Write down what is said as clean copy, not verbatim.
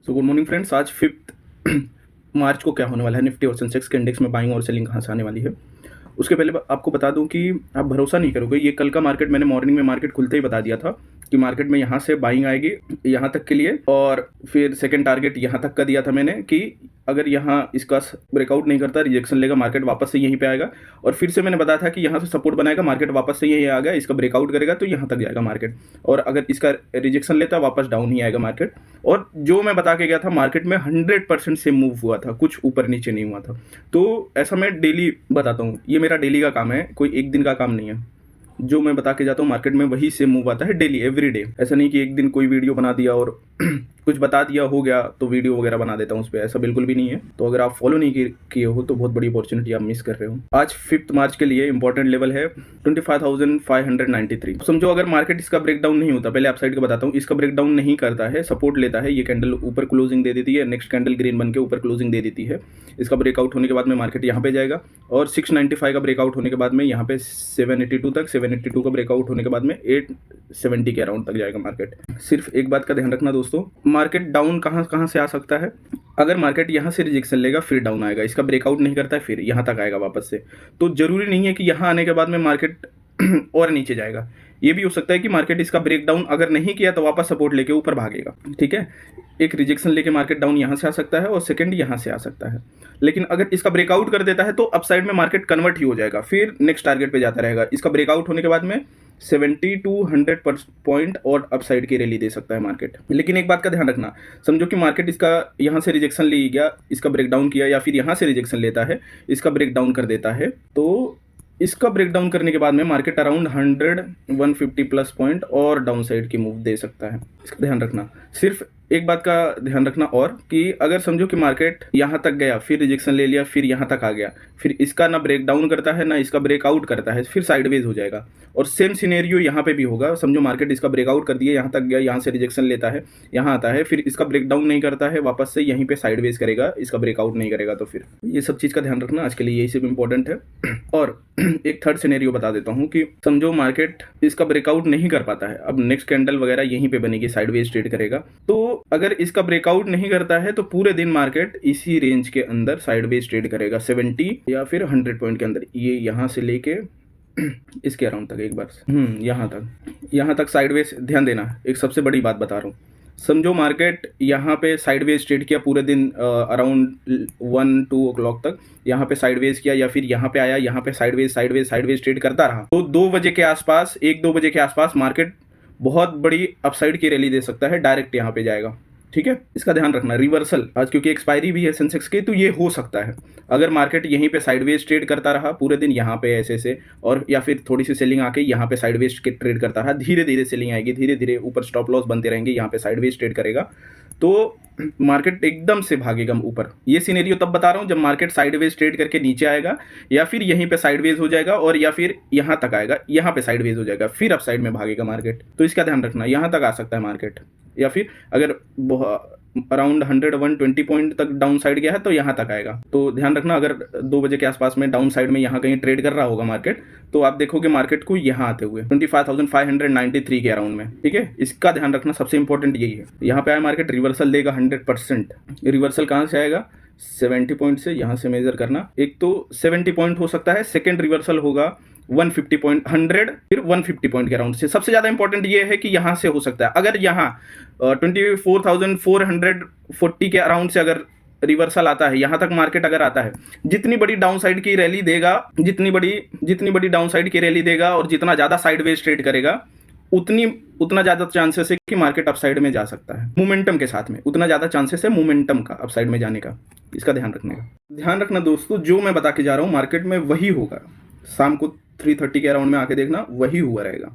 तो good morning friends, आज 5 मार्च को क्या होने वाला है, निफ्टी और सेंसेक्स के इंडेक्स में बाइंग और सेलिंग कहाँ से आने वाली है। उसके पहले आपको बता दूं कि आप भरोसा नहीं करोगे, ये कल का मार्केट मैंने मॉर्निंग में मार्केट खुलते ही बता दिया था कि मार्केट में यहाँ से बाइंग आएगी यहाँ तक के लिए, और फिर सेकंड टारगेट यहाँ तक का दिया था मैंने कि अगर यहाँ इसका ब्रेकआउट नहीं करता, रिजेक्शन लेगा, मार्केट वापस से यहीं पे आएगा। और फिर से मैंने बताया था कि यहाँ से सपोर्ट बनाएगा, मार्केट वापस से यहीं आ गया, इसका ब्रेकआउट करेगा तो यहाँ तक जाएगा मार्केट, और अगर इसका रिजेक्शन लेता वापस डाउन ही आएगा मार्केट। और जो मैं बता के गया था मार्केट में 100% से मूव हुआ था, कुछ ऊपर नीचे नहीं हुआ था। तो ऐसा मैं डेली बताता हूँ, ये मेरा डेली का काम है, कोई एक दिन का काम नहीं है। जो मैं बता के जाता हूँ मार्केट में वही से मूव आता है डेली, एवरी डे। ऐसा नहीं कि एक दिन कोई वीडियो बना दिया और कुछ बता दिया हो गया तो वीडियो वगैरह बना देता हूँ उस पर, ऐसा बिल्कुल भी नहीं है। तो अगर आप फॉलो नहीं किए हो तो बहुत बड़ी अपॉर्चुनिटी आप मिस कर रहे हो। आज 5 मार्च के लिए इंपॉर्टेंट लेवल है 25,593। समझो अगर मार्केट इसका ब्रेकडाउन नहीं होता, पहले अपसाइड का बताता हूँ, इसका ब्रेकडाउन नहीं करता है, सपोर्ट लेता है, ये कैंडल ऊपर क्लोजिंग दे देती है, नेक्स्ट कैंडल ग्रीन बन के ऊपर क्लोजिंग दे देती है, इसका ब्रेकआउट होने के बाद में मार्केट यहाँ पे जाएगा, और 695 का ब्रेकआउट होने के बाद में यहाँ पे 782 तक, 782 का ब्रेकआउट होने के बाद में 870 के अराउंड तक जाएगा मार्केट। सिर्फ एक बात का ध्यान रखना दोस्तों, मार्केट डाउन कहाँ से आ सकता है। अगर मार्केट यहाँ से रिजेक्शन लेगा फिर डाउन आएगा, इसका ब्रेकआउट नहीं करता है फिर यहाँ तक आएगा वापस से। तो जरूरी नहीं है कि यहाँ आने के बाद में मार्केट और नीचे जाएगा, ये भी हो सकता है कि मार्केट इसका ब्रेकडाउन अगर नहीं किया तो वापस सपोर्ट लेके ऊपर भागेगा। ठीक है, एक रिजेक्शन लेके मार्केट डाउन यहाँ से आ सकता है और सेकंड यहाँ से आ सकता है। लेकिन अगर इसका ब्रेकआउट कर देता है तो अपसाइड में मार्केट कन्वर्ट ही हो जाएगा, फिर नेक्स्ट टारगेट पे जाता रहेगा। इसका ब्रेकआउट होने के बाद में 70 to 100 पॉइंट और अपसाइड की रैली दे सकता है मार्केट। लेकिन एक बात का ध्यान रखना, समझो कि मार्केट इसका यहाँ से रिजेक्शन ले गया, इसका ब्रेकडाउन किया, या फिर यहाँ से रिजेक्शन लेता है, इसका ब्रेकडाउन कर देता है, तो इसका ब्रेकडाउन करने के बाद में मार्केट अराउंड 150 प्लस पॉइंट और डाउन साइड की मूव दे सकता है। इसका ध्यान रखना। सिर्फ एक बात का ध्यान रखना और कि अगर समझो कि मार्केट यहाँ तक गया, फिर रिजेक्शन ले लिया, फिर यहाँ तक आ गया, फिर इसका ना ब्रेकडाउन करता है ना इसका ब्रेकआउट करता है, फिर साइडवेज हो जाएगा। और सेम सिनेरियो यहाँ पे भी होगा। समझो मार्केट इसका ब्रेकआउट कर दिया, यहाँ तक गया, यहाँ से रिजेक्शन लेता है, यहाँ आता है, फिर इसका ब्रेकडाउन नहीं करता है, वापस से यहीं पे साइडवेज करेगा, इसका ब्रेकआउट नहीं करेगा। तो फिर ये सब चीज़ का ध्यान रखना, आज के लिए यही सब इंपॉर्टेंट है। और एक थर्ड सिनेरियो बता देता हूँ कि समझो मार्केट इसका ब्रेकआउट नहीं कर पाता है, अब नेक्स्ट कैंडल वगैरह यहीं पे बनेगी, साइडवेज ट्रेड करेगा। तो अगर इसका ब्रेकआउट नहीं करता है तो पूरे दिन मार्केट इसी रेंज के अंदर साइडवेज ट्रेड करेगा, 70 या फिर 100 पॉइंट के अंदर। ये यहाँ से लेके इसके अराउंड तक, एक बार यहाँ तक साइडवेज। ध्यान देना, एक सबसे बड़ी बात बता रहा हूँ। समझो मार्केट यहाँ पे साइडवेज ट्रेड किया पूरे दिन, अराउंड 1-2 o'clock तक यहाँ पे साइडवेज किया, या फिर यहाँ पे आया, यहाँ पे साइडवेज ट्रेड करता रहा, तो 2 बजे के आसपास, 1-2 बजे के आसपास मार्केट बहुत बड़ी अपसाइड की रैली दे सकता है, डायरेक्ट यहाँ पे जाएगा। ठीक है, इसका ध्यान रखना। रिवर्सल आज क्योंकि एक्सपायरी भी है सेंसेक्स की, तो ये हो सकता है अगर मार्केट यहीं पे साइडवेज ट्रेड करता रहा पूरे दिन, यहाँ पे ऐसे और या फिर थोड़ी सी सेलिंग आके यहाँ पे साइडवेज के ट्रेड करता रहा, धीरे धीरे सेलिंग आएगी, धीरे धीरे ऊपर स्टॉप लॉस बनते रहेंगे, यहाँ पे साइडवेज ट्रेड करेगा, तो मार्केट एकदम से भागेगा ऊपर। ये सिनेरियो तब बता रहा हूँ जब मार्केट साइडवेज ट्रेड करके नीचे आएगा, या फिर यहीं पे साइडवेज हो जाएगा, और या फिर यहाँ तक आएगा, यहाँ पे साइडवेज हो जाएगा, फिर अप साइड में भागेगा मार्केट। तो इसका ध्यान रखना, यहाँ तक आ सकता है मार्केट, या फिर अगर अराउंड 120 पॉइंट तक डाउन साइड गया है तो यहाँ तक आएगा। तो ध्यान रखना, अगर 2 बजे के आसपास में डाउन साइड में यहाँ कहीं ट्रेड कर रहा होगा मार्केट, तो आप देखोगे मार्केट को यहाँ आते हुए 25,593 के अराउंड में। ठीक है, इसका ध्यान रखना, सबसे इंपॉर्टेंट यही है। यहाँ पे आया मार्केट, रिवर्सल देगा 100%। रिवर्सल कहाँ से आएगा? 70 पॉइंट से। यहाँ से मेजर करना, एक तो 70 पॉइंट हो सकता है, सेकेंड रिवर्सल होगा 150 पॉइंट, 100 फिर 150 पॉइंट के अराउंड से। सबसे ज़्यादा इंपॉर्टेंट ये है कि यहाँ से हो सकता है, अगर यहाँ 24,440 के अराउंड से अगर रिवर्सल आता है, यहाँ तक मार्केट अगर आता है, जितनी बड़ी डाउन साइड की रैली देगा, जितनी बड़ी डाउन साइड की रैली देगा और जितना ज़्यादा साइडवेज ट्रेड करेगा, उतना ज़्यादा चांसेस है कि मार्केट अपसाइड में जा सकता है। मोमेंटम के साथ में उतना ज़्यादा चांसेस है मोमेंटम का अपसाइड में जाने का। इसका ध्यान रखने का। ध्यान रखना दोस्तों, जो मैं बता के जा रहा हूँ मार्केट में वही होगा। शाम को 3:30 के अराउंड में आके देखना, वही हुआ रहेगा।